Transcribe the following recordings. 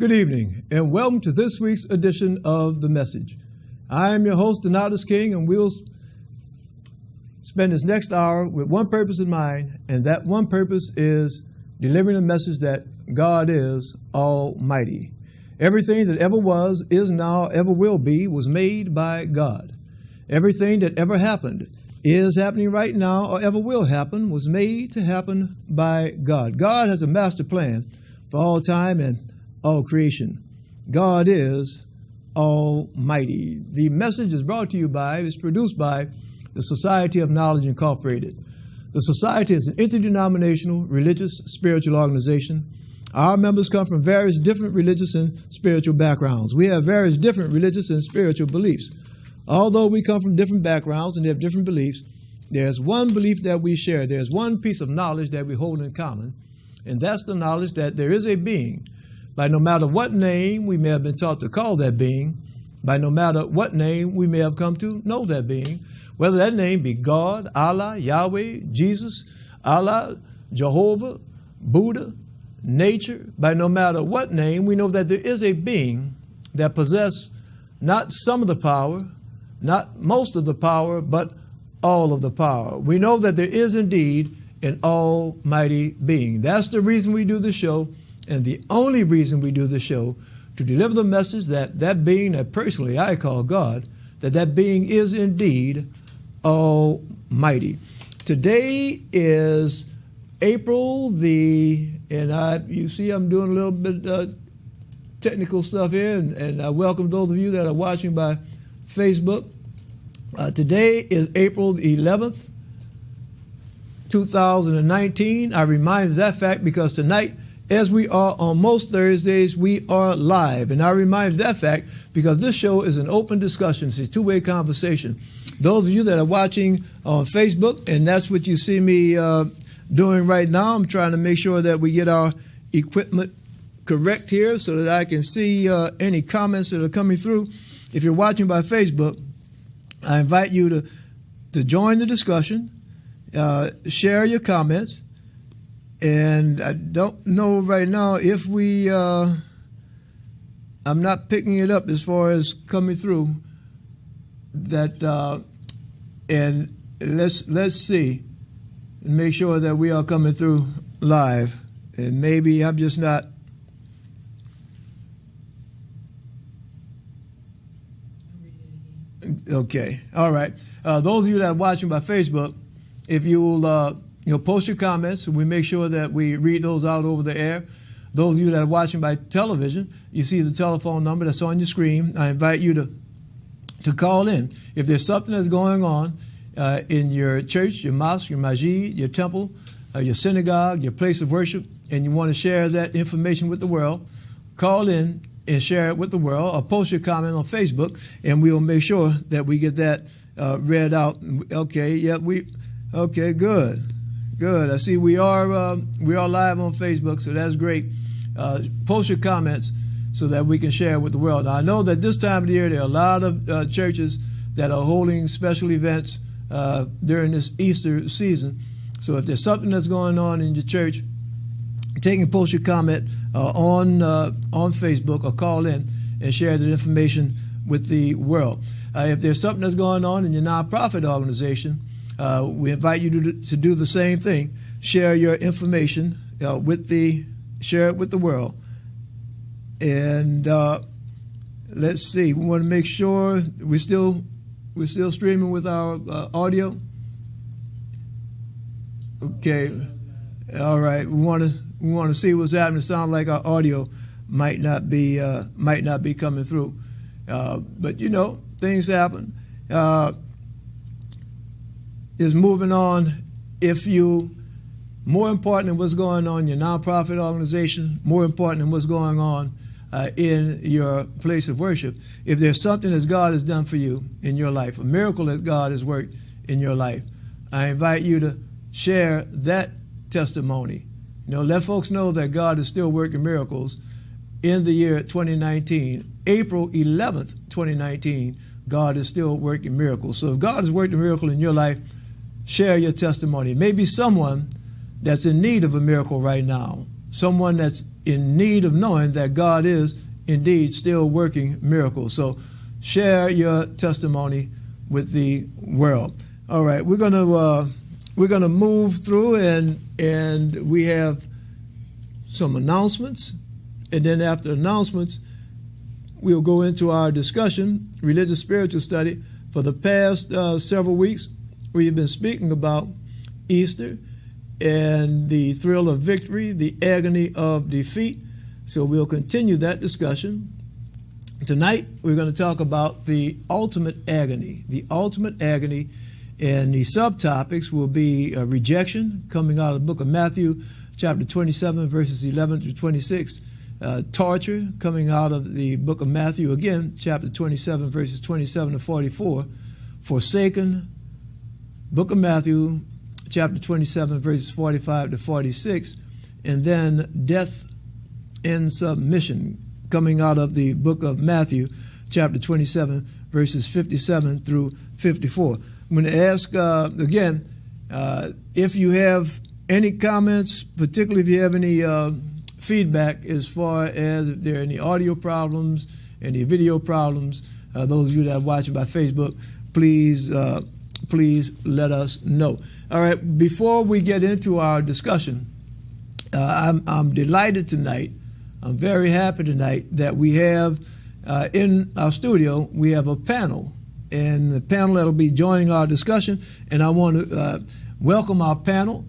Good evening, and welcome to this week's edition of The Message. I am your host, Donatus King, and we'll spend this next hour with one purpose in mind, and that one purpose is delivering a message that God is Almighty. Everything that ever was, is now, ever will be, was made by God. Everything that ever happened, is happening right now, or ever will happen, was made to happen by God. God has a master plan for all time and all creation. God is Almighty. The message is produced by the Society of Knowledge Incorporated. The Society is an interdenominational religious spiritual organization. Our members come from various different religious and spiritual backgrounds. We have various different religious and spiritual beliefs. Although we come from different backgrounds and have different beliefs, there's one belief that we share. There's one piece of knowledge that we hold in common, and that's the knowledge that there is a being. By no matter what name we may have been taught to call that being, by no matter what name we may have come to know that being, whether that name be God, Allah, Yahweh, Jesus, Allah, Jehovah, Buddha, nature, by no matter what name, we know that there is a being that possesses not some of the power, not most of the power, but all of the power. We know that there is indeed an almighty being. That's the reason we do the show, and the only reason we do the show, to deliver the message that that being that personally I call God, that being is indeed almighty. Today is April you see I'm doing a little bit technical stuff here, and I welcome those of you that are watching by Facebook. Today is April the 11th, 2019. I remind that fact because tonight, as we are on most Thursdays, we are live. And I remind that fact because this show is an open discussion. It's a two-way conversation. Those of you that are watching on Facebook, and that's what you see me doing right now, I'm trying to make sure that we get our equipment correct here so that I can see any comments that are coming through. If you're watching by Facebook, I invite you to join the discussion, share your comments. And I don't know right now if I'm not picking it up as far as coming through that, and let's see and make sure that we are coming through live. And maybe I'm just not. Okay. All right. Those of you that are watching by Facebook, if you'll post your comments, and we make sure that we read those out over the air. Those of you that are watching by television, you see the telephone number that's on your screen. I invite you to call in. If there's something that's going on in your church, your mosque, your masjid, your temple, your synagogue, your place of worship, and you want to share that information with the world, call in and share it with the world, or post your comment on Facebook, and we will make sure that we get that read out. Okay, okay, good. Good. I see we are live on Facebook, so that's great. Post your comments so that we can share with the world. Now, I know that this time of the year there are a lot of churches that are holding special events during this Easter season. So if there's something that's going on in your church, take and post your comment on Facebook or call in and share that information with the world. If there's something that's going on in your nonprofit organization, we invite you to do the same thing. Share your information share it with the world. And let's see. We want to make sure we're still streaming with our audio. Okay. All right. We want to see what's happening. It sounds like our audio might not be coming through. But things happen. Is moving on. More important than what's going on in your nonprofit organization, more important than what's going on in your place of worship, if there's something that God has done for you in your life, a miracle that God has worked in your life, I invite you to share that testimony. Let folks know that God is still working miracles in the year 2019, April 11th, 2019. God is still working miracles. So if God has worked a miracle in your life, share your testimony. Maybe someone that's in need of a miracle right now, someone that's in need of knowing that God is indeed still working miracles. So share your testimony with the world. All right, we're gonna move through, and we have some announcements, and then after announcements, we'll go into our discussion, religious spiritual study. For the past several weeks, we've been speaking about Easter and the thrill of victory, the agony of defeat. So we'll continue that discussion. Tonight, we're going to talk about the ultimate agony, and the subtopics will be rejection, coming out of the book of Matthew, chapter 27, verses 11 to 26. Torture, coming out of the book of Matthew, again, chapter 27, verses 27 to 44. Forsaken, book of Matthew, chapter 27, verses 45 to 46. And then death and submission, coming out of the book of Matthew, chapter 27, verses 57 through 54. I'm going to ask, again, if you have any comments, particularly if you have any feedback as far as if there are any audio problems, any video problems, those of you that are watching by Facebook, please let us know. All right, before we get into our discussion, I'm delighted tonight, I'm very happy tonight that we have in our studio, we have a panel, and the panel that will be joining our discussion, and I want to welcome our panel.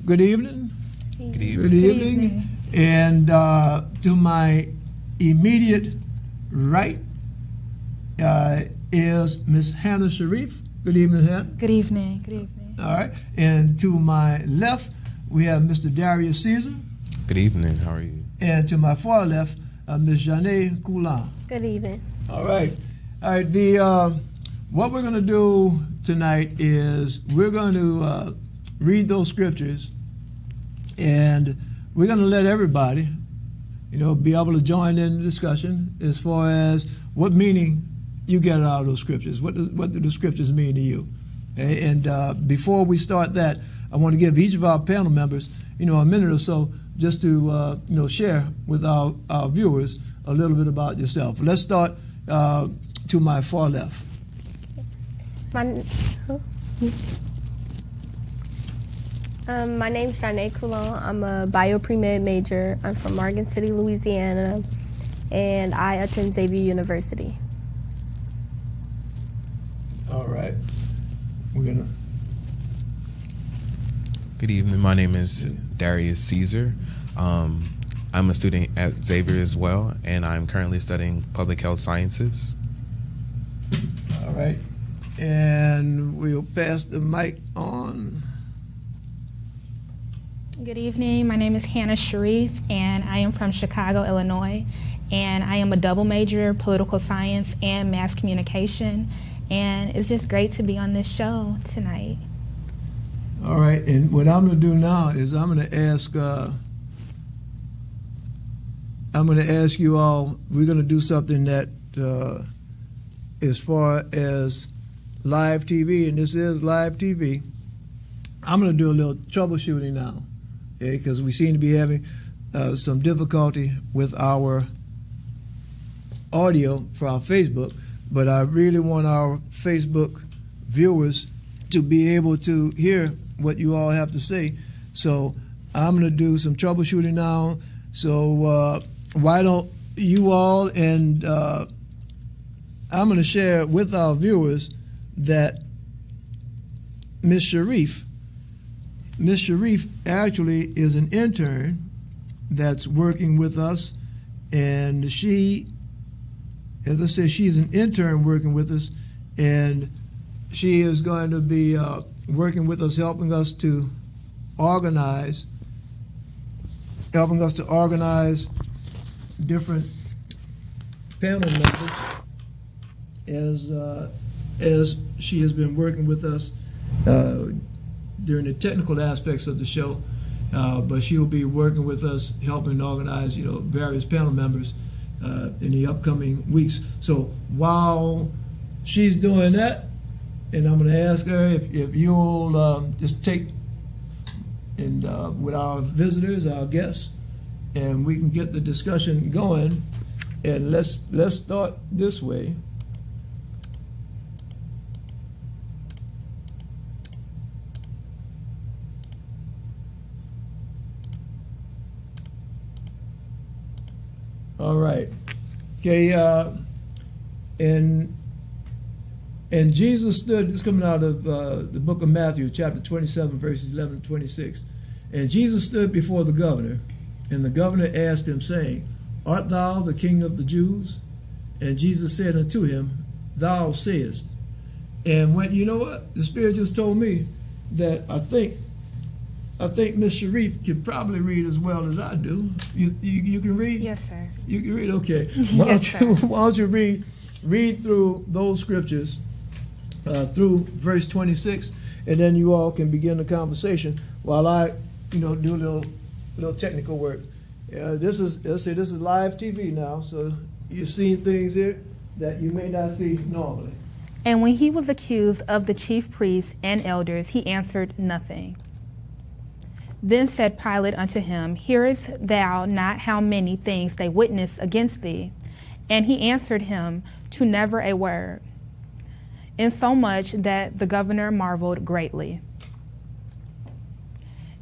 Good evening. Good evening. Good evening. And to my immediate right is Miss Hannah Sharif. Good evening, Hannah. Good evening. Good evening. All right. And to my left, we have Mr. Darius Caesar. Good evening. How are you? And to my far left, Ms. Janae Coulon. Good evening. All right. All right. What we're going to do tonight is we're going to read those scriptures, and we're going to let everybody, be able to join in the discussion as far as what meaning you get out of those scriptures. What do the scriptures mean to you? Okay? And before we start that, I want to give each of our panel members, a minute or so just to, share with our viewers a little bit about yourself. Let's start to my far left. My name's Janae Coulon. I'm a bio-pre-med major. I'm from Morgan City, Louisiana, and I attend Xavier University. All right. Good evening. My name is Darius Caesar. I'm a student at Xavier as well, and I'm currently studying public health sciences. All right. And we'll pass the mic on. Good evening. My name is Hannah Sharif, and I am from Chicago, Illinois. And I am a double major, political science and mass communication. And it's just great to be on this show tonight. All right. And what I'm going to do now is I'm going to ask you all, we're going to do something that as far as live TV, and this is live TV, I'm going to do a little troubleshooting now, okay, because we seem to be having some difficulty with our audio for our Facebook, but I really want our Facebook viewers to be able to hear what you all have to say. So I'm going to do some troubleshooting now. So why don't you all, and I'm going to share with our viewers that Miss Sharif actually is an intern that's working with us, and she, as I said, she's an intern working with us, and she is going to be working with us, helping us to organize different panel members as she has been working with us during the technical aspects of the show, but she'll be working with us, helping organize, various panel members in the upcoming weeks. So while she's doing that, and I'm going to ask her if you'll just take, and with our visitors, our guests, and we can get the discussion going. And let's start this way. All right. Okay. And Jesus stood. This is coming out of the book of Matthew, chapter 27, verses 11 to 26. And Jesus stood before the governor, and the governor asked him, saying, Art thou the king of the Jews? And Jesus said unto him, Thou sayest. And when, you know what? The Spirit just told me that I think Miss Sharif can probably read as well as I do. You can read? Yes, sir. You can read? Okay. Yes, sir. Why don't you read through those scriptures through verse 26, and then you all can begin the conversation while I, do a little technical work. This is live TV now, so you're seeing things here that you may not see normally. And when he was accused of the chief priests and elders, he answered nothing. Then said Pilate unto him, Hearest thou not how many things they witness against thee? And he answered him to never a word, insomuch that the governor marveled greatly.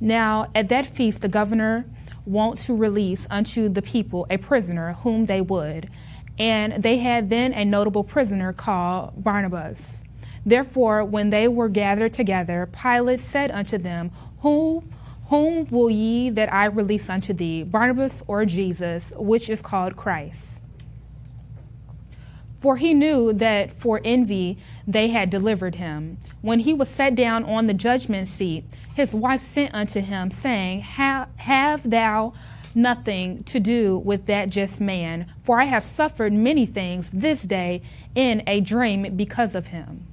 Now at that feast the governor wont to release unto the people a prisoner whom they would, and they had then a notable prisoner called Barnabas. Therefore, when they were gathered together, Pilate said unto them, Whom will ye that I release unto thee, Barnabas or Jesus, which is called Christ? For he knew that for envy they had delivered him. When he was set down on the judgment seat, his wife sent unto him, saying, Have thou nothing to do with that just man, for I have suffered many things this day in a dream because of him.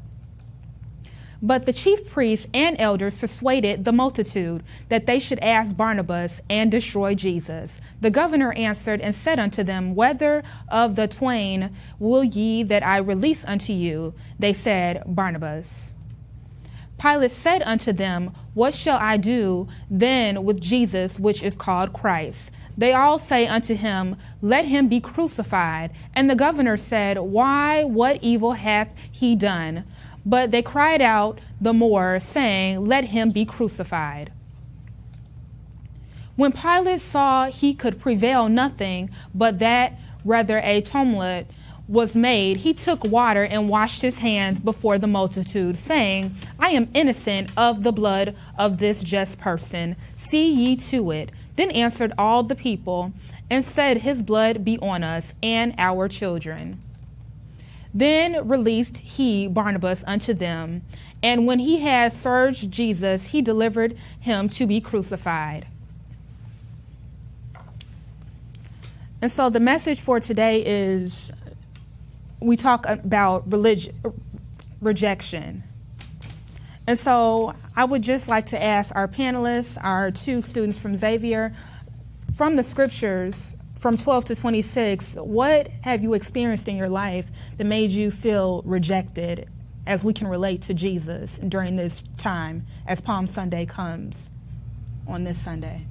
But the chief priests and elders persuaded the multitude that they should ask Barnabas and destroy Jesus. The governor answered and said unto them, Whether of the twain will ye that I release unto you? They said, Barnabas. Pilate said unto them, What shall I do then with Jesus, which is called Christ? They all say unto him, Let him be crucified. And the governor said, Why, what evil hath he done? But they cried out the more, saying, Let him be crucified. When Pilate saw he could prevail nothing, but that rather a tumult was made, he took water and washed his hands before the multitude, saying, I am innocent of the blood of this just person. See ye to it. Then answered all the people, and said, His blood be on us and our children. Then released he Barnabas unto them, and when he had scourged Jesus, he delivered him to be crucified. And so the message for today is, we talk about rejection. And so I would just like to ask our panelists, our two students from Xavier, from the scriptures, from 12 to 26, what have you experienced in your life that made you feel rejected, as we can relate to Jesus during this time as Palm Sunday comes on this Sunday?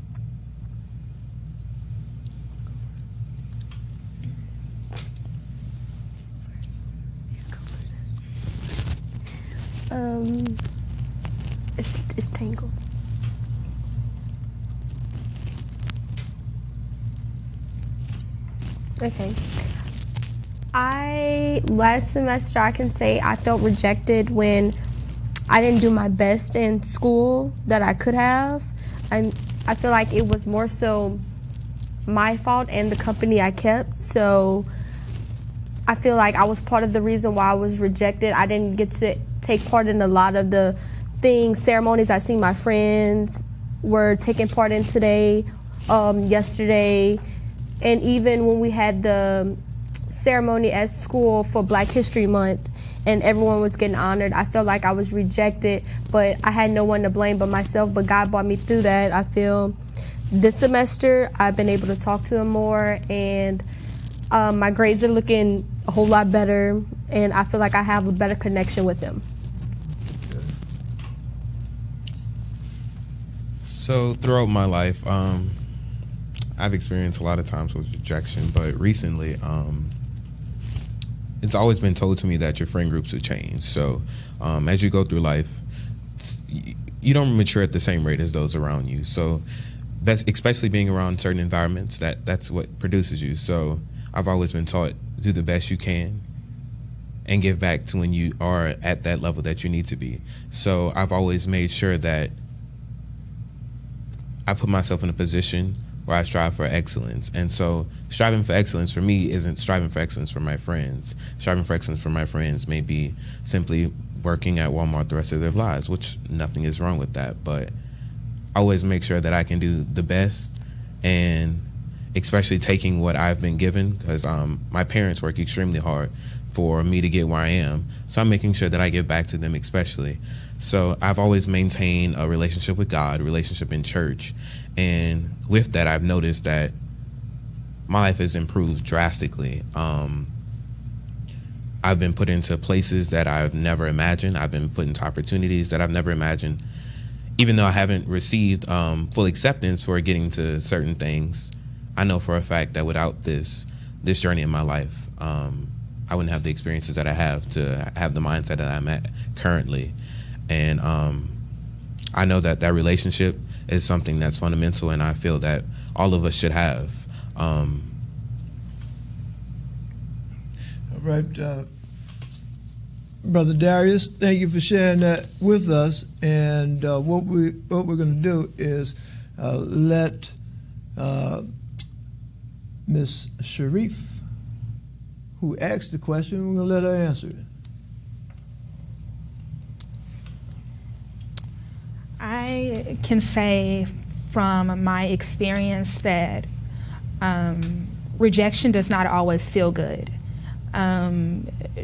It's tangled. Okay. Last semester, I can say I felt rejected when I didn't do my best in school that I could have. I feel like it was more so my fault and the company I kept. So I feel like I was part of the reason why I was rejected. I didn't get to take part in a lot of the ceremonies I see my friends were taking part in today, yesterday. And even when we had the ceremony at school for Black History Month and everyone was getting honored, I felt like I was rejected, but I had no one to blame but myself. But God brought me through that. I feel this semester I've been able to talk to him more, and my grades are looking a whole lot better, and I feel like I have a better connection with him. So throughout my life, I've experienced a lot of times with rejection, but recently, it's always been told to me that your friend groups will change. So as you go through life, you don't mature at the same rate as those around you. So that's especially being around certain environments, that's what produces you. So I've always been taught, do the best you can and give back to when you are at that level that you need to be. So I've always made sure that I put myself in a position where I strive for excellence. And so striving for excellence for me isn't striving for excellence for my friends. Striving for excellence for my friends may be simply working at Walmart the rest of their lives, which nothing is wrong with that. But I always make sure that I can do the best, and especially taking what I've been given, because my parents work extremely hard for me to get where I am. So I'm making sure that I give back to them especially. So I've always maintained a relationship with God, a relationship in church. And with that, I've noticed that my life has improved drastically. I've been put into places that I've never imagined. I've been put into opportunities that I've never imagined. Even though I haven't received full acceptance for getting to certain things, I know for a fact that without this journey in my life, I wouldn't have the experiences that I have to have the mindset that I'm at currently. And I know that relationship is something that's fundamental, and I feel that all of us should have. All right, Brother Darius, thank you for sharing that with us. And what we're going to do is let Ms. Sharif, who asked the question, we're going to let her answer it. I can say from my experience that rejection does not always feel good.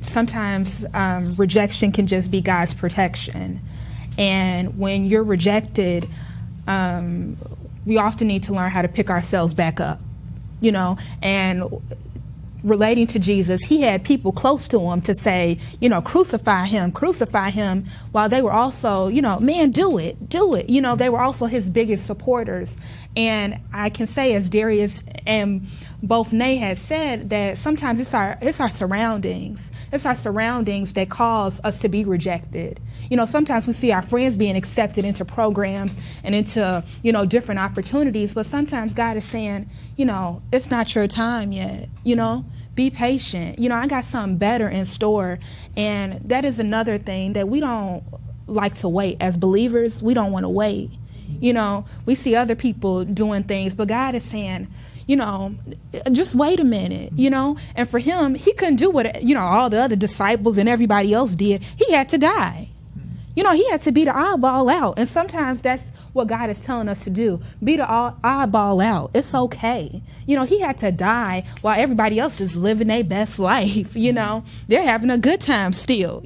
Sometimes rejection can just be God's protection. And when you're rejected, we often need to learn how to pick ourselves back up, and relating to Jesus, he had people close to him to say, crucify him, while they were also, man, do it. They were also his biggest supporters. And I can say, as Darius and both Nay has said, that sometimes it's our surroundings. It's our surroundings that cause us to be rejected. Sometimes we see our friends being accepted into programs and into, different opportunities, but sometimes God is saying, it's not your time yet, be patient. I got something better in store. And that is another thing that we don't like to wait. As believers, we don't want to wait. We see other people doing things, but God is saying, just wait a minute, And for him, he couldn't do what, all the other disciples and everybody else did. He had to die. He had to be the eyeball out. And sometimes that's what God is telling us to do. Be the eyeball out. It's okay. He had to die while everybody else is living their best life. They're having a good time still,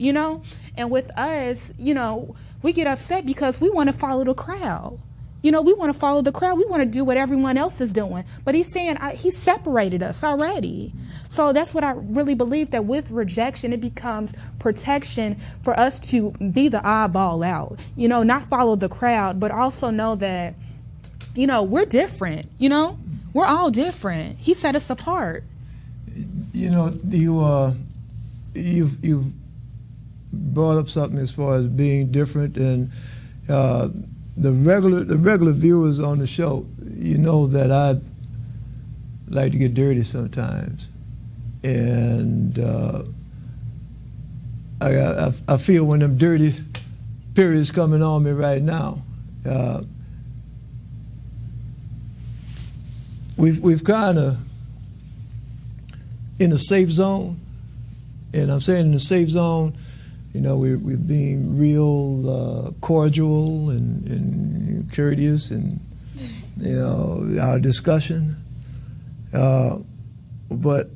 And with us, we get upset because we want to follow the crowd. We want to follow the crowd. We want to do what everyone else is doing. But he's saying he separated us already. So that's what I really believe, that with rejection, it becomes protection for us to be the eyeball out, not follow the crowd, but also know that, we're different, we're all different. He set us apart. You've brought up something as far as being different, and the regular viewers on the show, that I like to get dirty sometimes, and I feel when them dirty periods coming on me right now. We've kind of in a safe zone, and I'm saying in the safe zone, we're being real cordial and courteous, and our discussion. But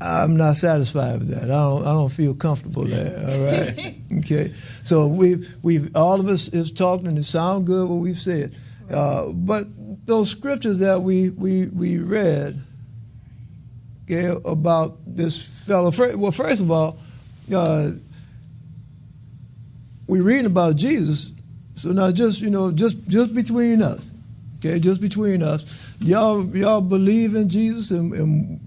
I'm not satisfied with that. I don't feel comfortable there. All right. Okay. So we've all of us have talked, and it sounds good what we've said. But those scriptures that we read, okay, about this fellow. First of all, we're reading about Jesus. So now just between us, Okay, just between us. Y'all believe in Jesus, and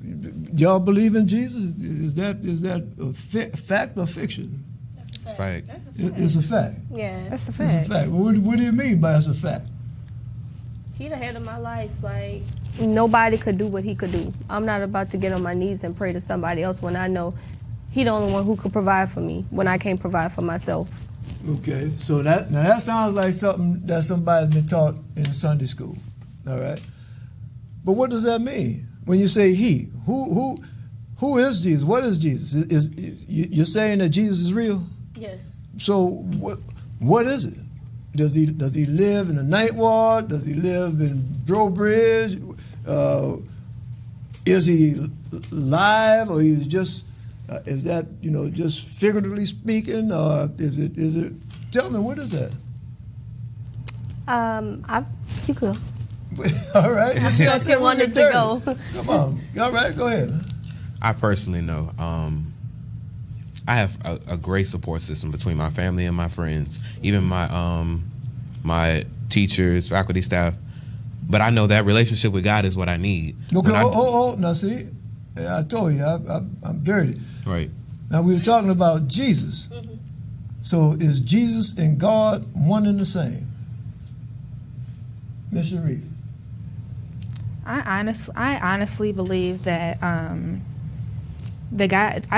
y'all believe in Jesus? Is that a fact or fiction? It's fact. It's a fact. Yeah. That's a fact. It's a fact. What do you mean by it's a fact? He the head of my life. Like, nobody could do what he could do. I'm not about to get on my knees and pray to somebody else when I know he the only one who could provide for me when I can't provide for myself. Okay, so that sounds like something that somebody's been taught in Sunday school. All right, but what does that mean when you say he? Who is Jesus? What is Jesus? You're saying that Jesus is real? Yes. So what is it? Does he live in the Ninth Ward? Does he live in Breaux Bridge? Is he live, or he's just is that just figuratively speaking, or is it? Tell me, what is that? You could. All right, you see, I said wanted to go. Come on, all right, go ahead. I personally know. I have a great support system between my family and my friends, even my teachers, faculty, staff. But I know that relationship with God is what I need. Okay, now see, I told you I'm dirty. Right. Now we were talking about Jesus. Mm-hmm. So is Jesus and God one and the same? Ms. Sharif. I honestly believe that I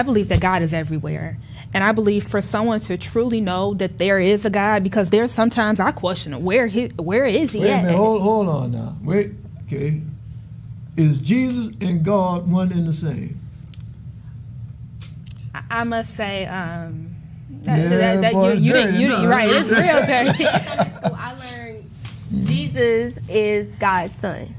believe that God is everywhere. And I believe for someone to truly know that there is a God, because there's sometimes I question where is he Wait a at? minute, hold on now. Wait, okay. Is Jesus and God one and the same? I must say, boy, you didn't right. It's real dirty. Sunday school, I learned Jesus is God's son.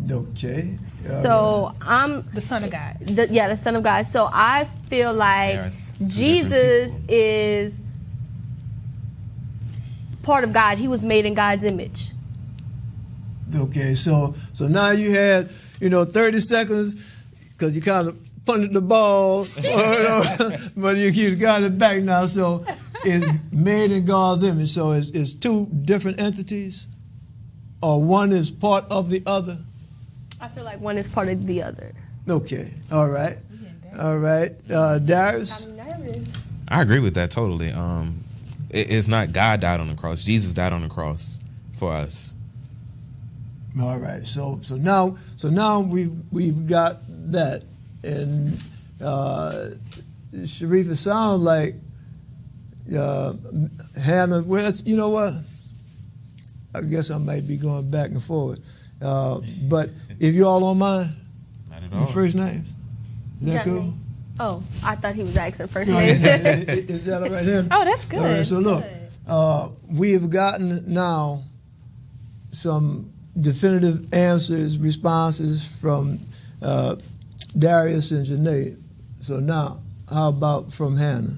Okay. So I'm The Son of God. the Son of God. So I feel like Yeah, it's Jesus different is part of God. He was made in God's image. Okay, so now you had 30 seconds because you kind of punted the ball, but you got it back now. So it's made in God's image. So it's two different entities, or one is part of the other. I feel like one is part of the other. Okay, all right, Darius. I'm nervous. I agree with that totally. It's not God died on the cross. Jesus died on the cross for us. All right, so now we've got that, and Sharif, it sounds like Hannah. Well, you know what? I guess I might be going back and forth, but if you all don't mind, Not at your all. first names, is that Got me. cool? Oh, I thought he was asking first No, name. is that all right, Hannah? Oh, that's good. All right, so look, Good. we have gotten now some definitive answers, responses from Darius and Janae. So now, how about from Hannah?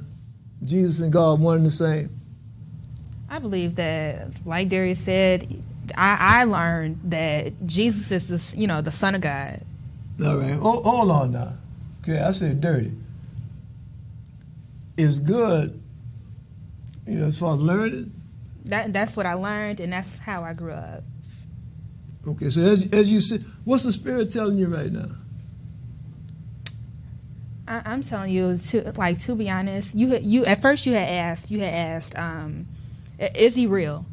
Jesus and God one and the same? I believe that, like Darius said, I learned that Jesus is the Son of God. All right, hold on now. Okay, I said dirty. It's good, as far as learning. That's what I learned, and that's how I grew up. Okay, so as you said, what's the Spirit telling you right now? I'm telling you, to be honest, you at first you had asked, is he real?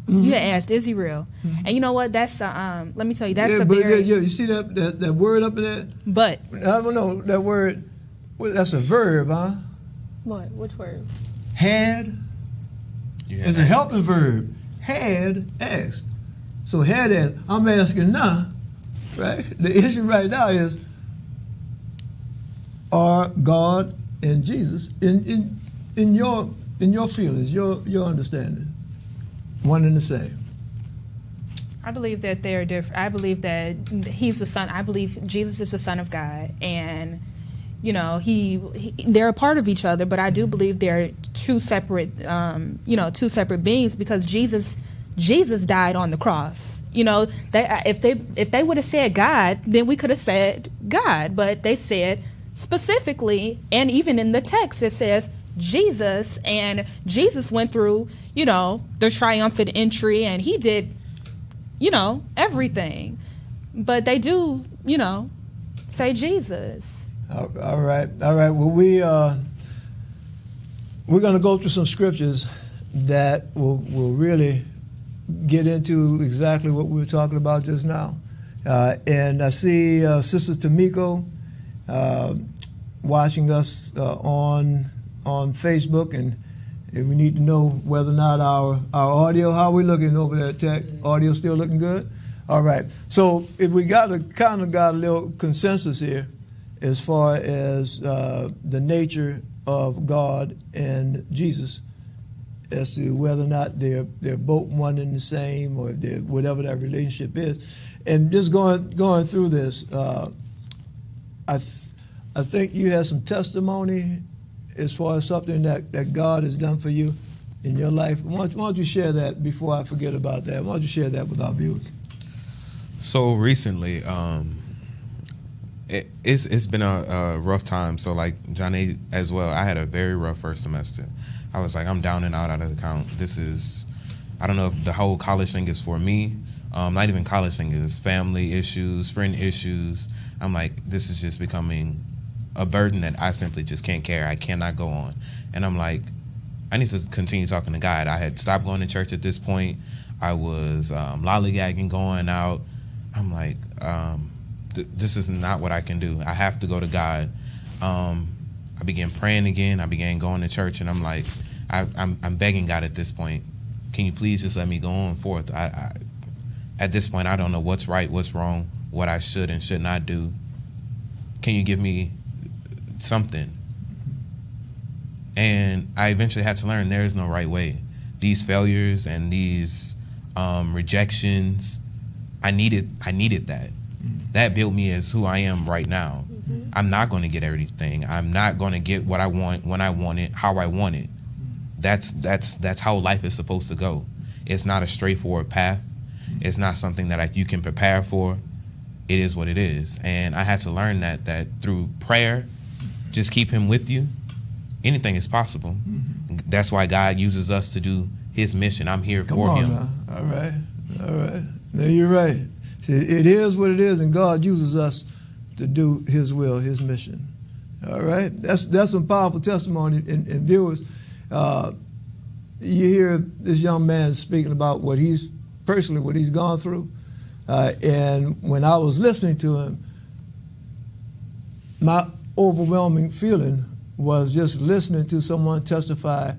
Mm-hmm. You had asked, is he real? Mm-hmm. And you know what? That's let me tell you, that's a but very. you see that word up in there? But I don't know that word. Well, that's a verb, huh? What? Which word? Had. It's a helping verb. Had asked. So had asked. I'm asking now, right? The issue right now is, are God and Jesus in your feelings, your understanding, one and the same? I believe that they're different. I believe that he's the son. I believe Jesus is the Son of God, and they're a part of each other. But I do believe they're two separate, two separate beings, because Jesus died on the cross. If they would have said God, then we could have said God. But they said specifically, and even in the text it says Jesus, and Jesus went through, the triumphant entry, and he did, everything. But they do, say Jesus. All right. Well, we're going to go through some scriptures that will really get into exactly what we were talking about just now. And I see Sister Tamiko watching us on Facebook, and we need to know whether or not our audio, how are we looking over there, Tech? Audio still looking good? All right. So if we got a little consensus here as far as the nature of God and Jesus, as to whether or not they're both one and the same, or whatever that relationship is. And just going through this, I think you had some testimony as far as something that God has done for you in your life. Why don't you share that before I forget about that? Why don't you share that with our viewers? So recently, it's been a rough time. So like Johnny as well, I had a very rough first semester. I was like, I'm down and out of the count. I don't know if the whole college thing is for me. Not even college thing, is family issues, friend issues. I'm like, this is just becoming a burden that I simply just can't carry. I cannot go on. And I'm like, I need to continue talking to God. I had stopped going to church at this point. I was lollygagging, going out. I'm like, this is not what I can do. I have to go to God. I began praying again. I began going to church, and I'm like, I'm begging God at this point, can you please just let me go on forth? At this point, I don't know what's right, what's wrong, what I should and should not do. Can you give me something? And I eventually had to learn there is no right way. These failures and these rejections, I needed that. That built me as who I am right now. Mm-hmm. I'm not going to get everything. I'm not going to get what I want when I want it, how I want it. That's how life is supposed to go. It's not a straightforward path. It's not something that you can prepare for. It is what it is. And I had to learn that through prayer, just keep him with you, anything is possible. Mm-hmm. That's why God uses us to do his mission. I'm here for him. Now. All right. No, you're right. See, it is what it is, and God uses us to do his will, his mission. All right? That's some powerful testimony. And viewers, you hear this young man speaking about what he's gone through. And when I was listening to him, my overwhelming feeling was just listening to someone testify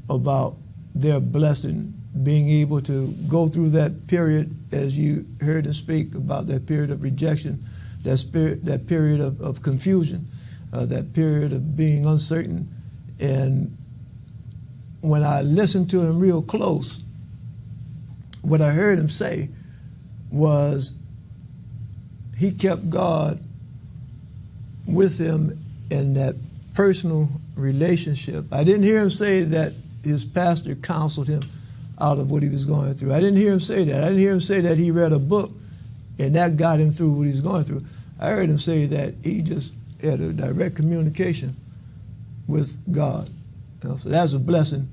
about their blessing, being able to go through that period, as you heard him speak about that period of rejection, that period of confusion, that period of being uncertain. And when I listened to him real close, what I heard him say was he kept God with him in that personal relationship. I didn't hear him say that his pastor counseled him out of what he was going through. I didn't hear him say that. I didn't hear him say that he read a book and that got him through what he was going through. I heard him say that he just had a direct communication with God. So that's a blessing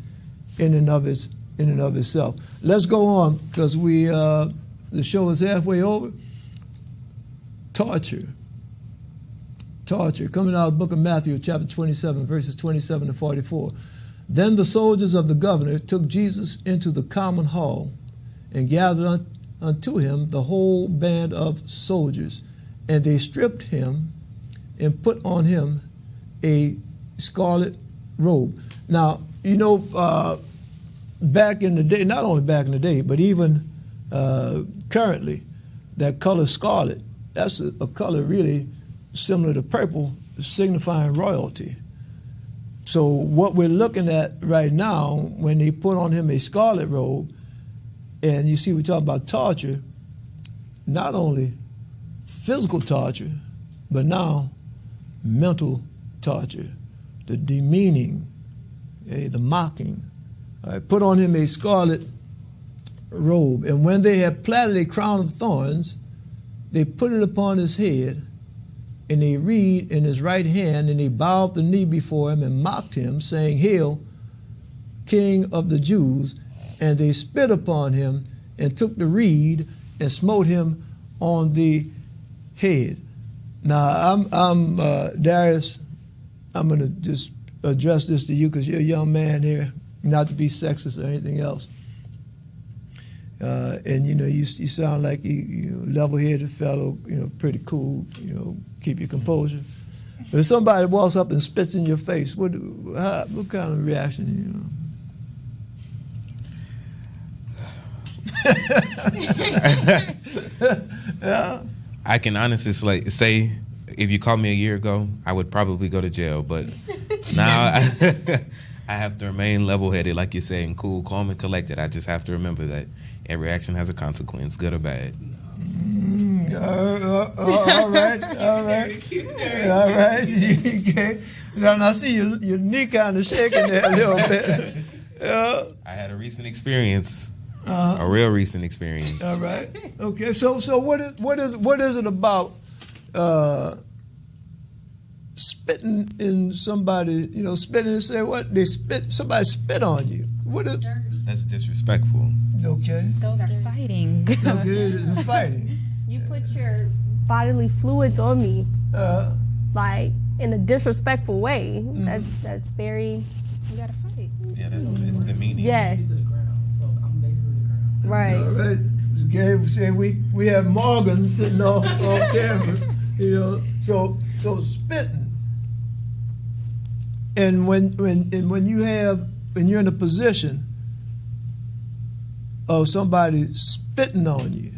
in and of itself. Let's go on, because the show is halfway over. Torture, coming out of the book of Matthew, chapter 27, verses 27 to 44. Then the soldiers of the governor took Jesus into the common hall and gathered unto him the whole band of soldiers, and they stripped him and put on him a scarlet robe. Now, back in the day, not only back in the day, but even currently, that color scarlet, that's a color really similar to purple, signifying royalty. So what we're looking at right now, when they put on him a scarlet robe, and you see we talk about torture, not only physical torture, but now mental torture, the demeaning, the mocking. All right, put on him a scarlet robe, and when they had platted a crown of thorns, they put it upon his head, and they reed in his right hand, and they bowed the knee before him and mocked him, saying, Hail, King of the Jews. And they spit upon him and took the reed and smote him on the head. Now, I'm Darius. I'm going to just address this to you because you're a young man here, not to be sexist or anything else. And you sound like you level-headed fellow, pretty cool. Keep your composure. But if somebody walks up and spits in your face, what kind of reaction? Yeah. I can honestly say, if you called me a year ago, I would probably go to jail. But now I have to remain level-headed, like you say, and cool, calm, and collected. I just have to remember that every action has a consequence, good or bad. All right. Okay. Now I see your knee kind of shaking there a little bit. Yeah. I had a recent experience, a real recent experience. All right. Okay. So what is it about spitting in somebody? Spitting and say what they spit. Somebody spit on you. What is? That's disrespectful. Okay. Those are fighting. Okay, it's fighting. You put your bodily fluids on me, like in a disrespectful way. That's very. You gotta fight. Yeah, it's demeaning. Yeah. To the ground, so I'm basically the ground. Right. All right. Okay, say we have Morgan sitting off camera, So spitting, and when you're in a position of somebody spitting on you,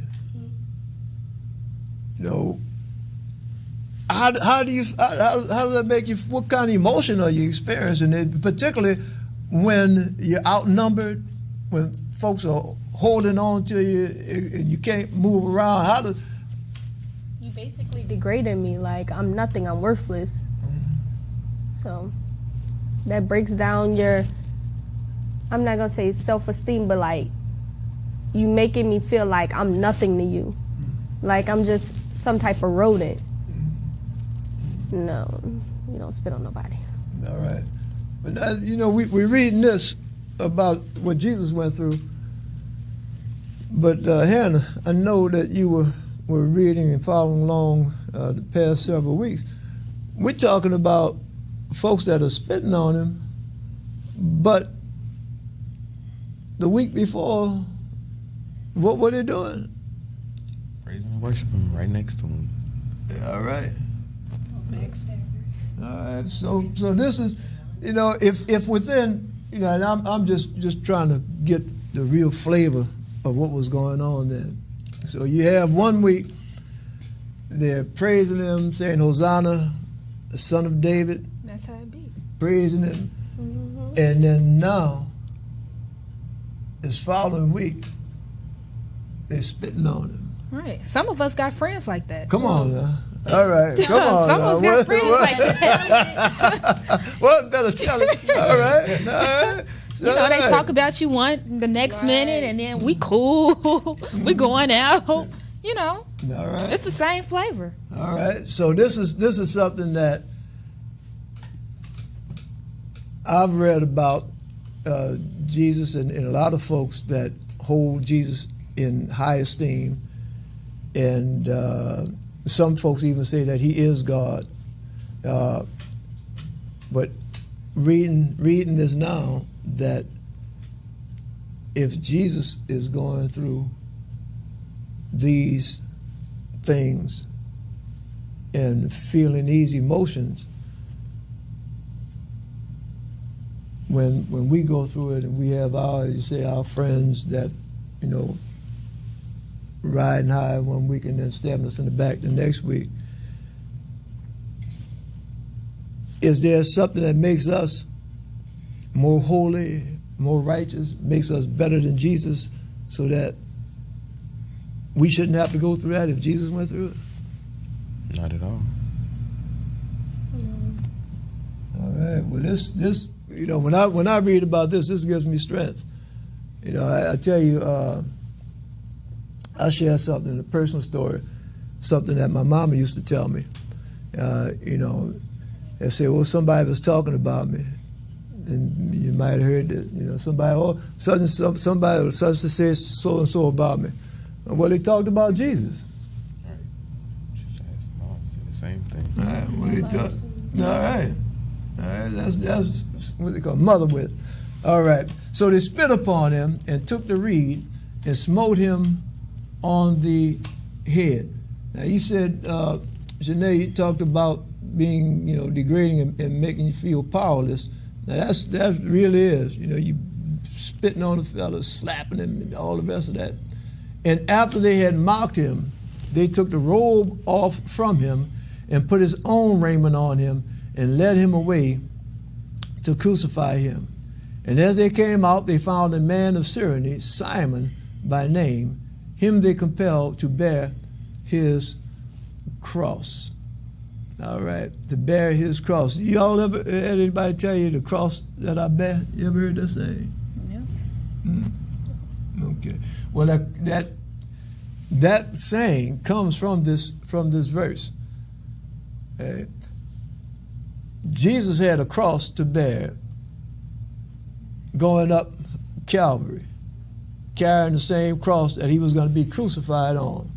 how does that make you? What kind of emotion are you experiencing? Particularly when you're outnumbered, when folks are holding on to you and you can't move around. You basically degraded me. Like I'm nothing. I'm worthless. So that breaks down your. I'm not gonna say self-esteem, but like you making me feel like I'm nothing to you, like I'm just some type of rodent. No, you don't spit on nobody. All right, but we're reading this about what Jesus went through. But Hannah, I know that you were reading and following along the past several weeks. We're talking about folks that are spitting on him, but the week before, what were they doing? Praising and worshiping right next to him. All right. All right. So this is, if within, and I'm just trying to get the real flavor of what was going on then. So you have 1 week, they're praising him, saying Hosanna, the Son of David. That's how it be. Praising him. Mm-hmm. And then now, this following week, they're spitting on him. Right. Some of us got friends like that. Come on now. All right. Come on Some now. of us got friends like that. What better tell it? All right. So, They talk about you the next minute, and then we cool. We going out. All right. It's the same flavor. All right. So this is something that I've read about Jesus and a lot of folks that hold Jesus in high esteem, and some folks even say that he is God. But reading this now, that if Jesus is going through these things and feeling these emotions, when we go through it and we have our friends that, riding high 1 week and then stabbing us in the back the next week, is there something that makes us more holy, more righteous, makes us better than Jesus, so that we shouldn't have to go through that if Jesus went through it? Not at all. All right. Well, this when I read about this gives me strength. I tell you, I'll share something, a personal story, something that my mama used to tell me. They say, well, somebody was talking about me, and you might have heard that, somebody, somebody was such to say so and so about me. Well, they talked about Jesus. She says, no, I said the same thing. All right. Well, they talk. All right. All right. That's what they call mother with. All right. So they spit upon him and took the reed and smote him on the head. Now you said, Janae, you talked about being, degrading and making you feel powerless. Now that really is, you spitting on the fellow, slapping him, and all the rest of that. And after they had mocked him, they took the robe off from him and put his own raiment on him and led him away to crucify him. And as they came out, they found a man of Cyrene, Simon by name. Him they compelled to bear his cross. All right, to bear his cross. Y'all ever had anybody tell you the cross that I bear? You ever heard that saying? Yeah. Okay. Well, that saying comes from this verse. Jesus had a cross to bear, going up Calvary, carrying the same cross that he was going to be crucified on.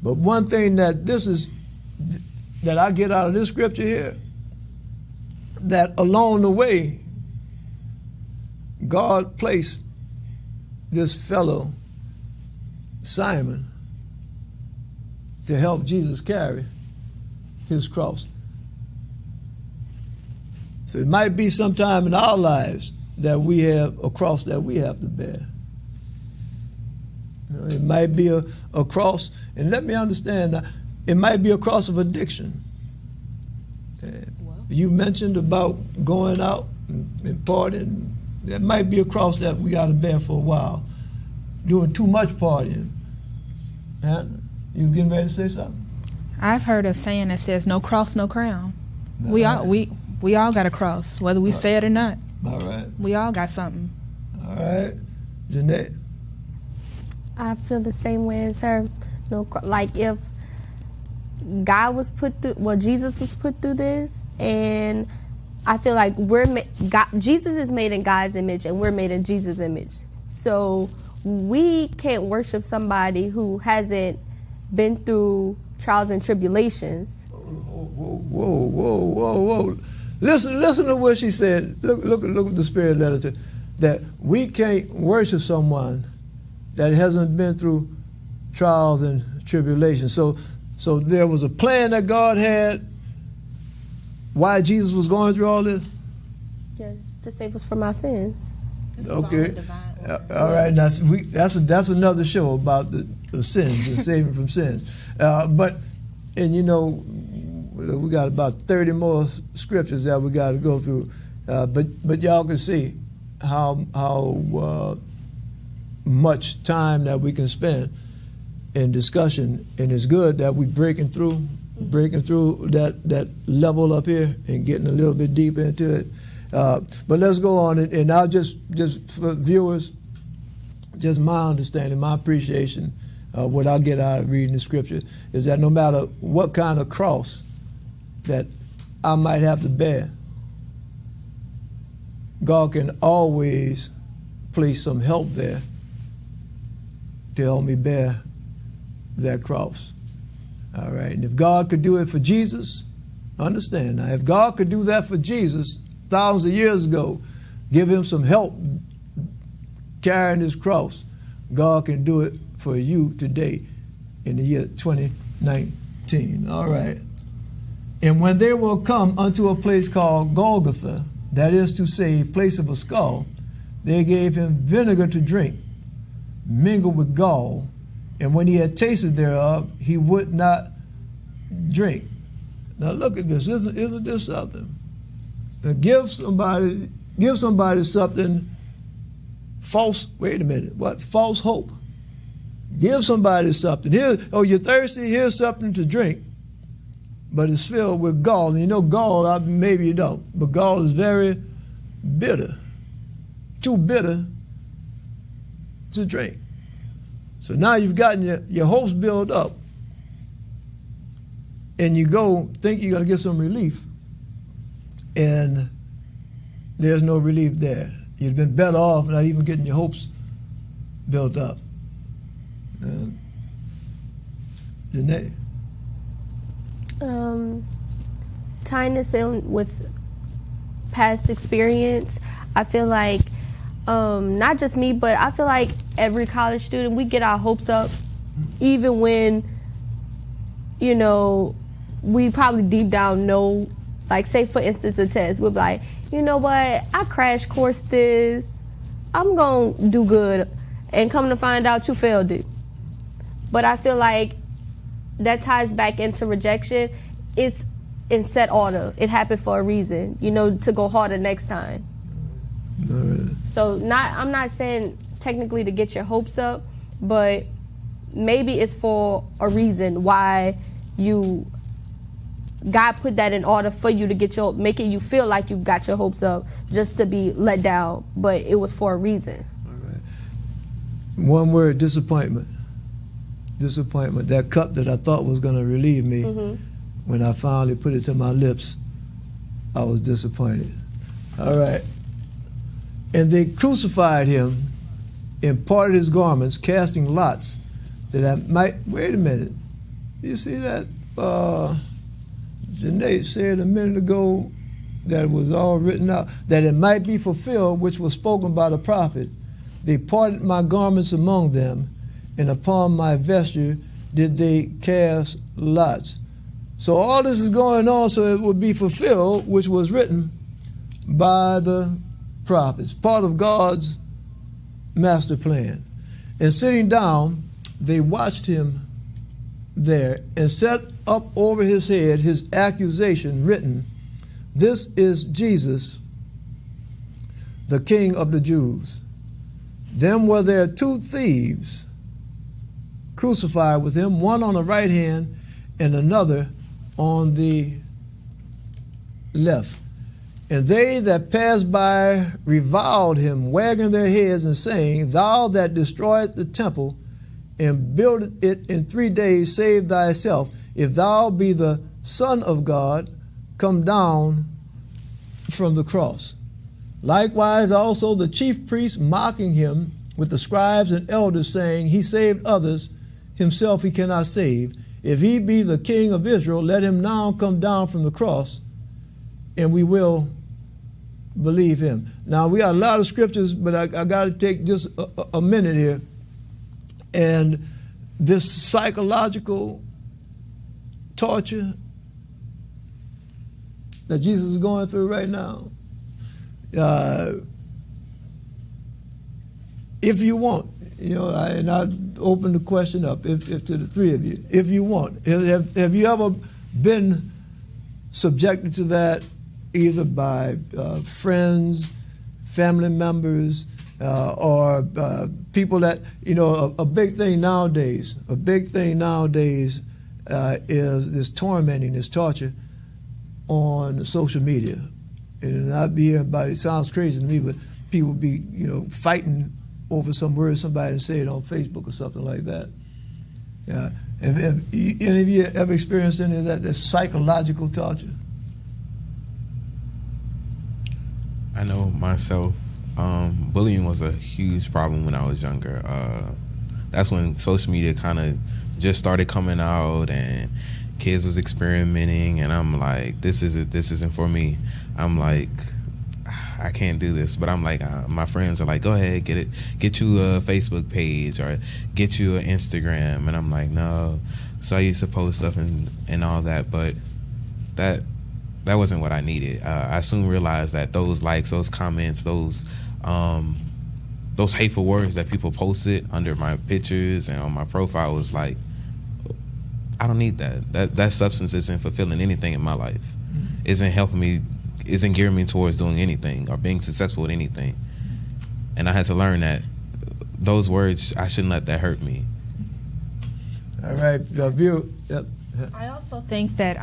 But one thing that I get out of this scripture here, that along the way, God placed this fellow, Simon, to help Jesus carry his cross. So it might be sometime in our lives that we have a cross that we have to bear. It might be a cross, and let me understand, it might be a cross of addiction. You mentioned about going out and partying. That might be a cross that we got to bear for a while. Doing too much partying. You was getting ready to say something? I've heard a saying that says, "No cross, no crown." All We right. all got a cross, whether we say it or not. All right. We all got something. All right. Jeanette? I feel the same way as her. Like if God was put through, Jesus was put through this, and I feel like Jesus is made in God's image, and we're made in Jesus' image. So we can't worship somebody who hasn't been through trials and tribulations. Whoa. Listen to what she said. Look at the Spirit led her to. That we can't worship someone that hasn't been through trials and tribulations. So there was a plan that God had why Jesus was going through all this? Yes, to save us from our sins. Okay. All right. Now that's another show about the sins and saving from sins. We got about 30 more scriptures that we got to go through. But y'all can see how much time that we can spend in discussion, and it's good that we breaking through that level up here and getting a little bit deeper into it. But let's go on, and I'll just for viewers, just my understanding, my appreciation, what I get out of reading the scripture is that no matter what kind of cross that I might have to bear, God can always place some help there to help me bear that cross. All right, and if God could do it for Jesus, understand now, if God could do that for Jesus thousands of years ago, give him some help carrying his cross, God can do it for you today in the year 2019. All right. And when they will come unto a place called Golgotha, that is to say, place of a skull, they gave him vinegar to drink, mingled with gall, and when he had tasted thereof, he would not drink. Now look at this. Isn't this something? Now give somebody something false. Wait a minute. What? False hope. Give somebody something. You're thirsty. Here's something to drink. But it's filled with gall. And you know gall, maybe you don't, but gall is very bitter. Too bitter to drink. So now you've gotten your hopes built up, and you go think you're going to get some relief, and there's no relief there. You've been better off not even getting your hopes built up. Janae? Tying this in with past experience, I feel like not just me, but I feel like every college student, we get our hopes up, even when, you know, we probably deep down know, like say for instance a test, we'll be like, you know what, I crash course this, I'm gonna do good, and come to find out you failed it. But I feel like that ties back into rejection. It's in set order. It happened for a reason, you know, to go harder next time. All right. So I'm not saying technically to get your hopes up, but maybe it's for a reason why God put that in order for you to making you feel like you got your hopes up just to be let down, but it was for a reason. All right. One word: disappointment. Disappointment. That cup that I thought was going to relieve me, when I finally put it to my lips, I was disappointed. All right. And they crucified him and parted his garments, casting lots, that I might. Wait a minute. You see that? Janae said a minute ago that it was all written out, that it might be fulfilled, which was spoken by the prophet. They parted my garments among them, and upon my vesture did they cast lots. So all this is going on so it would be fulfilled, which was written by the prophets, part of God's master plan. And sitting down, they watched him there and set up over his head his accusation written, "This is Jesus, the King of the Jews." Then were there two thieves crucified with him, one on the right hand and another on the left. And they that passed by reviled him, wagging their heads and saying, "Thou that destroyest the temple and buildest it in 3 days, save thyself. If thou be the Son of God, come down from the cross." Likewise also the chief priests mocking him with the scribes and elders, saying, "He saved others, himself he cannot save. If he be the King of Israel, let him now come down from the cross, and we will believe him." Now, we got a lot of scriptures, but I got to take just a minute here. And this psychological torture that Jesus is going through right now, if you want, you know, and I open the question up if to the three of you, if you want, have you ever been subjected to that, either by friends, family members, or people that, you know, a big thing nowadays is this tormenting, this torture on social media. And I'd be hearing about it. It sounds crazy to me, but people be, you know, fighting over some words somebody said on Facebook or something like that. Yeah. Have any of you ever experienced any of that psychological torture? I know myself, bullying was a huge problem when I was younger. That's when social media kind of just started coming out and kids was experimenting, and I'm like, this isn't for me. I'm like, I can't do this. But I'm like, my friends are like, go ahead, get you a Facebook page or get you an Instagram. And I'm like, no. So I used to post stuff and all that, but that wasn't what I needed. I soon realized that those likes, those comments, those hateful words that people posted under my pictures and on my profile was like, I don't need that. That substance isn't fulfilling anything in my life. Isn't helping me, isn't gearing me towards doing anything or being successful at anything. And I had to learn that those words, I shouldn't let that hurt me. All right, view. Yep. I also think that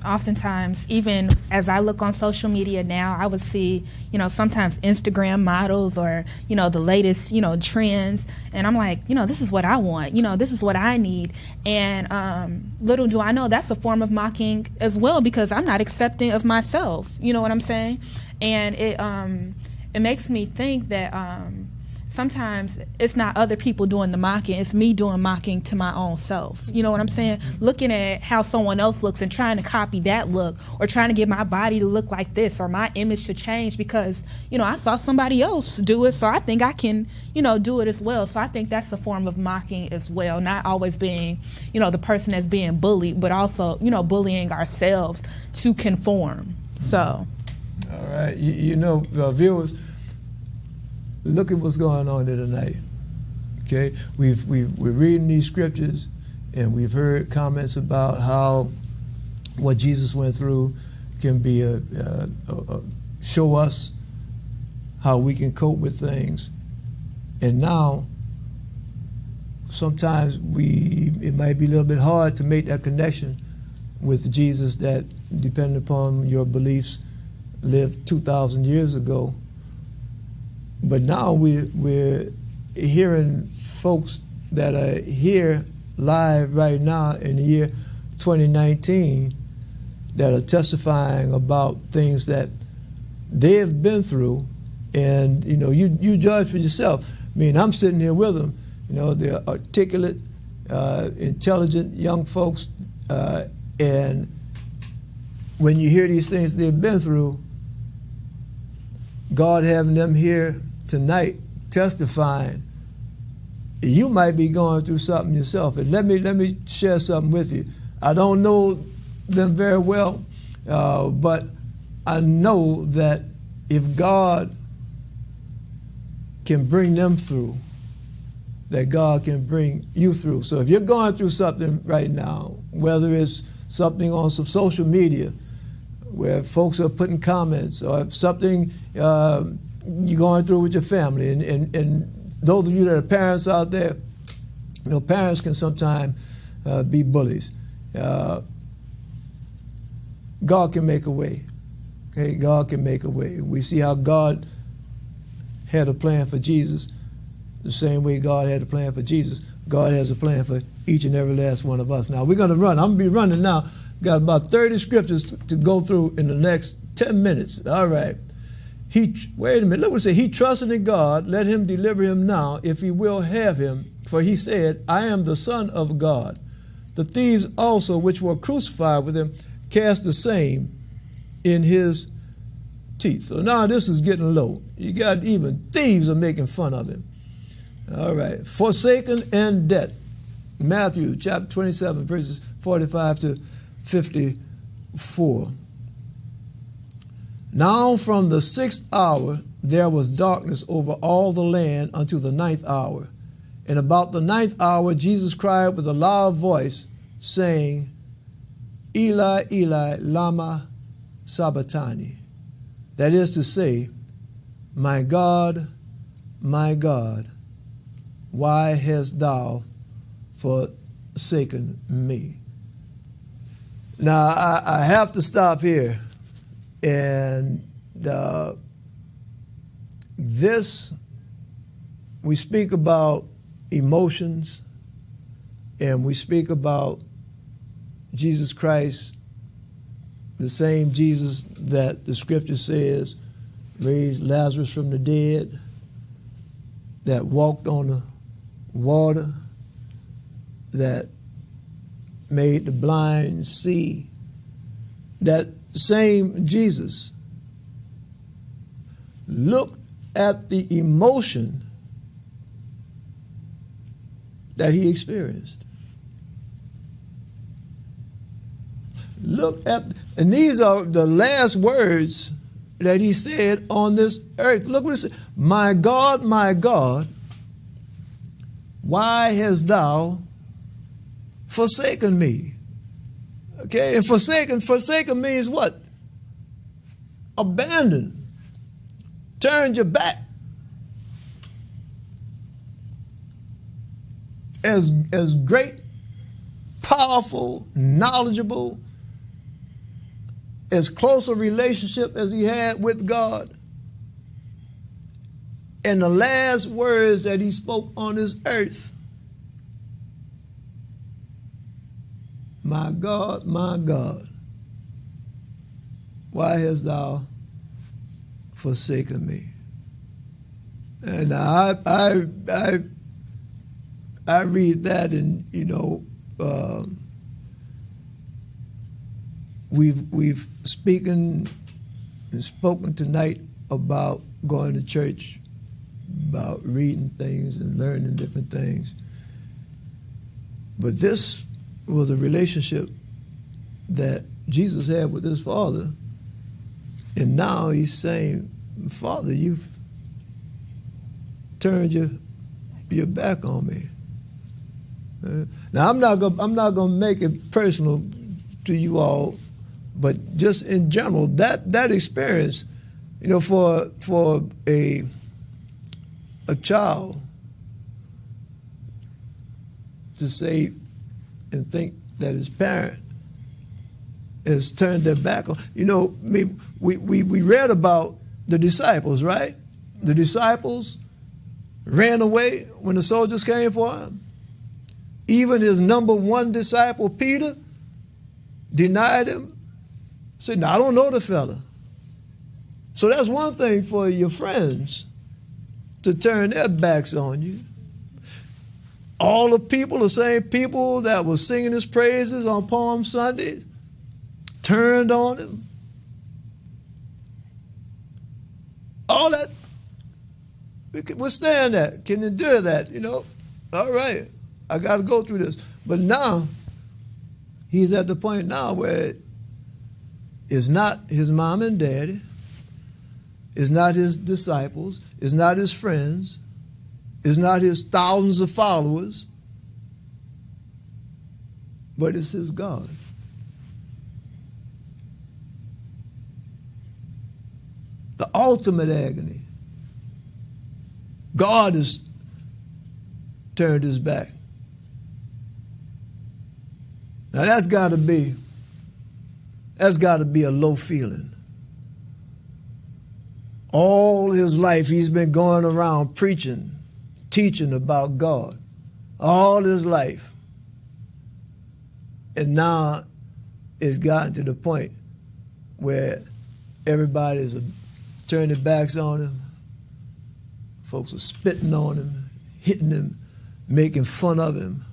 oftentimes, even as I look on social media now, I would see, you know, sometimes Instagram models or, you know, the latest, you know, trends. And I'm like, you know, this is what I want. You know, this is what I need. And little do I know that's a form of mocking as well, because I'm not accepting of myself. You know what I'm saying? And it makes me think that sometimes it's not other people doing the mocking, it's me doing mocking to my own self. You know what I'm saying? Looking at how someone else looks and trying to copy that look, or trying to get my body to look like this, or my image to change because, I saw somebody else do it, so I think I can, do it as well. So I think that's a form of mocking as well, not always being, the person that's being bullied, but also, bullying ourselves to conform. So. All right. Viewers, look at what's going on here tonight. Okay, we're reading these scriptures, and we've heard comments about how what Jesus went through can be show us how we can cope with things. And now, sometimes it might be a little bit hard to make that connection with Jesus that, depending upon your beliefs, lived 2,000 years ago. But now we're hearing folks that are here live right now in the year 2019 that are testifying about things that they've been through. And, you judge for yourself. I mean, I'm sitting here with them. They're articulate, intelligent young folks. And when you hear these things they've been through, God having them here tonight testifying, you might be going through something yourself. And let me share something with you. I don't know them very well, but I know that if God can bring them through, that God can bring you through. So if you're going through something right now, whether it's something on some social media where folks are putting comments, or if something you're going through with your family, and those of you that are parents out there, parents can sometimes be bullies. God can make a way. Okay, God can make a way. We see how God had a plan for Jesus. The same way God had a plan for Jesus, God has a plan for each and every last one of us. Now, we're going to run. I'm going to be running now. Got about 30 scriptures to go through in the next 10 minutes. All right. Wait a minute. Look what it says. He trusted in God. Let him deliver him now, if he will have him. For he said, I am the Son of God. The thieves also, which were crucified with him, cast the same in his teeth. So now this is getting low. You got even thieves are making fun of him. All right. Forsaken and dead. Matthew chapter 27, verses 45 to 54. Now from the 6th hour there was darkness over all the land unto the 9th hour. And about the 9th hour Jesus cried with a loud voice, saying, Eli, Eli, lama sabachthani. That is to say, my God, why hast thou forsaken me? Now, I have to stop here. And we speak about emotions, and we speak about Jesus Christ, the same Jesus that the scripture says raised Lazarus from the dead, that walked on the water, that made the blind see. That same Jesus looked at the emotion that he experienced. And these are the last words that he said on this earth. Look what it said. My God, why hast thou forsaken me? Okay, and forsaken means what? Abandoned. Turned your back. As great, powerful, knowledgeable, as close a relationship as he had with God. And the last words that he spoke on this earth, my God, why hast thou forsaken me? And I read that, and we've spoken tonight about going to church, about reading things and learning different things. But this was a relationship that Jesus had with his Father, and now he's saying, Father, you've turned your back on me. Now I'm not gonna make it personal to you all, but just in general, that experience, for a child to say and think that his parent has turned their back on. We read about the disciples, right? The disciples ran away when the soldiers came for him. Even his number one disciple, Peter, denied him. Said, no, I don't know the fella. So that's one thing for your friends to turn their backs on you. All the people, the same people that were singing his praises on Palm Sundays, turned on him. All that, we can withstand that, can endure that, All right, I got to go through this. But now, he's at the point now where it's not his mom and daddy, it's not his disciples, it's not his friends, it's not his thousands of followers, but it's his God. The ultimate agony. God has turned his back. Now that's got to be a low feeling. All his life he's been going around preaching, teaching about God. All his life. And now it's gotten to the point where everybody's turning their backs on him. Folks are spitting on him, hitting him, making fun of him.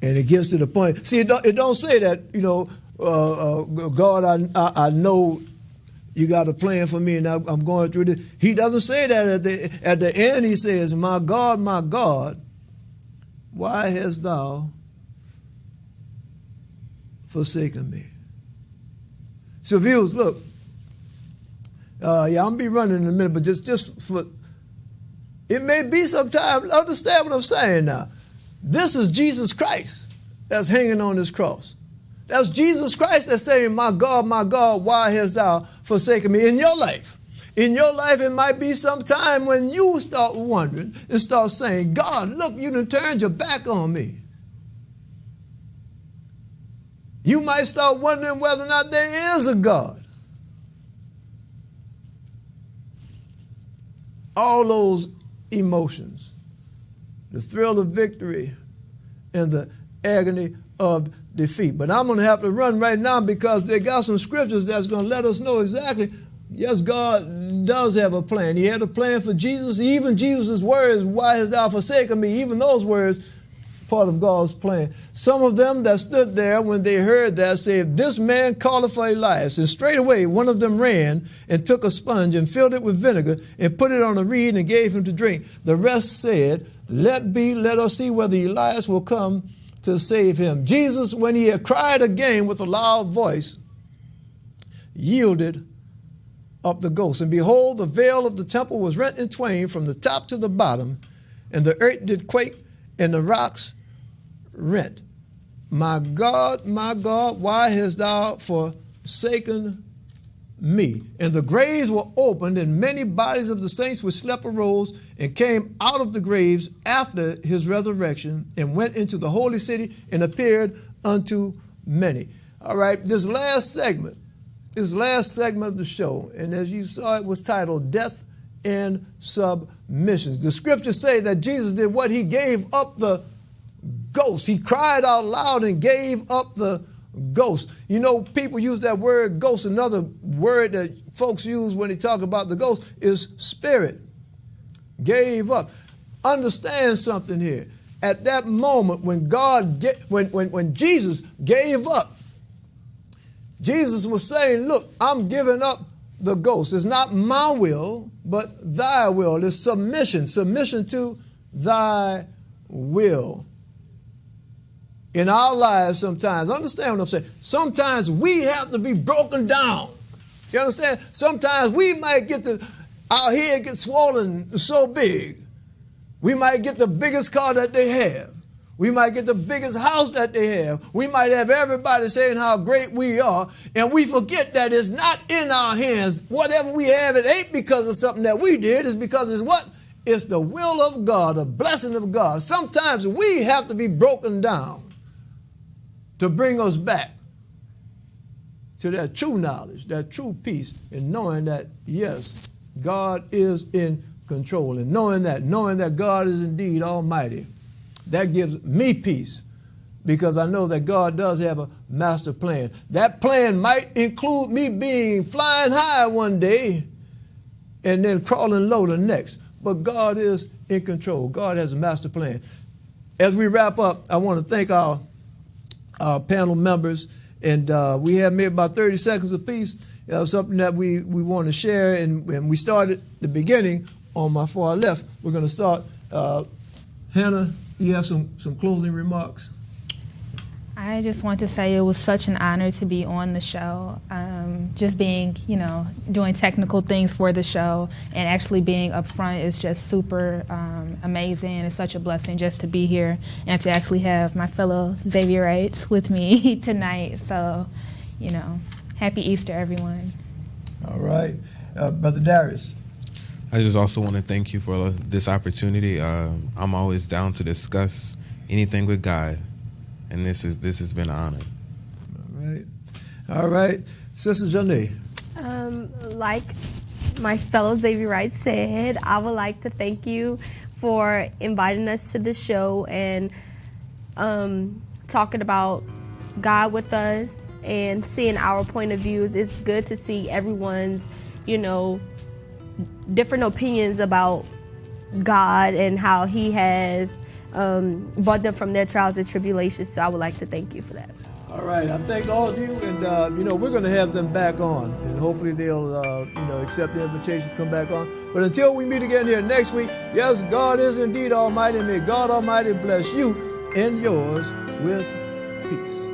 And it gets to the point. See, it don't say that, God, I know you got a plan for me and I'm going through this. He doesn't say that at the end. He says, my God, why hast thou forsaken me? So viewers, look, I'm going to be running in a minute, but just for, it may be some time, understand what I'm saying now. This is Jesus Christ that's hanging on this cross. That's Jesus Christ that's saying, my God, why hast thou forsaken me? In your life, it might be some time when you start wondering and start saying, God, look, you done turned your back on me. You might start wondering whether or not there is a God. All those emotions, the thrill of victory and the agony of defeat. But I'm going to have to run right now because they got some scriptures that's going to let us know exactly, yes, God does have a plan. He had a plan for Jesus. Even Jesus' words, why hast thou forsaken me? Even those words, part of God's plan. Some of them that stood there when they heard that said, this man calleth for Elias. And straightway one of them ran and took a sponge and filled it with vinegar and put it on a reed and gave him to drink. The rest said, let us see whether Elias will come to save him. Jesus, when he had cried again with a loud voice, yielded up the ghost. And behold, the veil of the temple was rent in twain from the top to the bottom, and the earth did quake, and the rocks rent. My God, why hast thou forsaken me? And the graves were opened, and many bodies of the saints which slept arose and came out of the graves after his resurrection and went into the holy city and appeared unto many. All right, this last segment of the show, and as you saw, it was titled Death and Submissions. The scriptures say that Jesus did what? He gave up the ghost. He cried out loud and gave up the Ghost. You know, people use that word ghost. Another word that folks use when they talk about the ghost is spirit. Gave up. Understand something here. At that moment when when Jesus gave up, Jesus was saying, look, I'm giving up the ghost. It's not my will, but thy will. It's submission to thy will. In our lives sometimes, understand what I'm saying, sometimes we have to be broken down. You understand? Sometimes we might our head gets swollen so big. We might get the biggest car that they have. We might get the biggest house that they have. We might have everybody saying how great we are, and we forget that it's not in our hands. Whatever we have, it ain't because of something that we did. It's because it's what? It's the will of God, the blessing of God. Sometimes we have to be broken down to bring us back to that true knowledge, that true peace, and knowing that, yes, God is in control, and knowing that God is indeed almighty. That gives me peace because I know that God does have a master plan. That plan might include me flying high one day and then crawling low the next. But God is in control. God has a master plan. As we wrap up, I want to thank our panel members, and we have maybe about 30 seconds apiece. Something that we want to share, and we started the beginning on my far left. We're going to start. Hannah, you have some closing remarks? I just want to say it was such an honor to be on the show. Just being, doing technical things for the show and actually being up front is just super amazing. It's such a blessing just to be here and to actually have my fellow Xavierites with me tonight. So, happy Easter, everyone. All right. Brother Darius. I just also want to thank you for this opportunity. I'm always down to discuss anything with God, and this has been an honor. All right. Sister Janae. Like my fellow Xavierites said, I would like to thank you for inviting us to the show and talking about God with us and seeing our point of views. It's good to see everyone's, different opinions about God and how he has brought them from their trials and tribulations. So I would like to thank you for that. All right. I thank all of you, and we're going to have them back on, and hopefully they'll accept the invitation to come back on. But until we meet again here next week, yes, God is indeed almighty. May God Almighty bless you and yours with peace.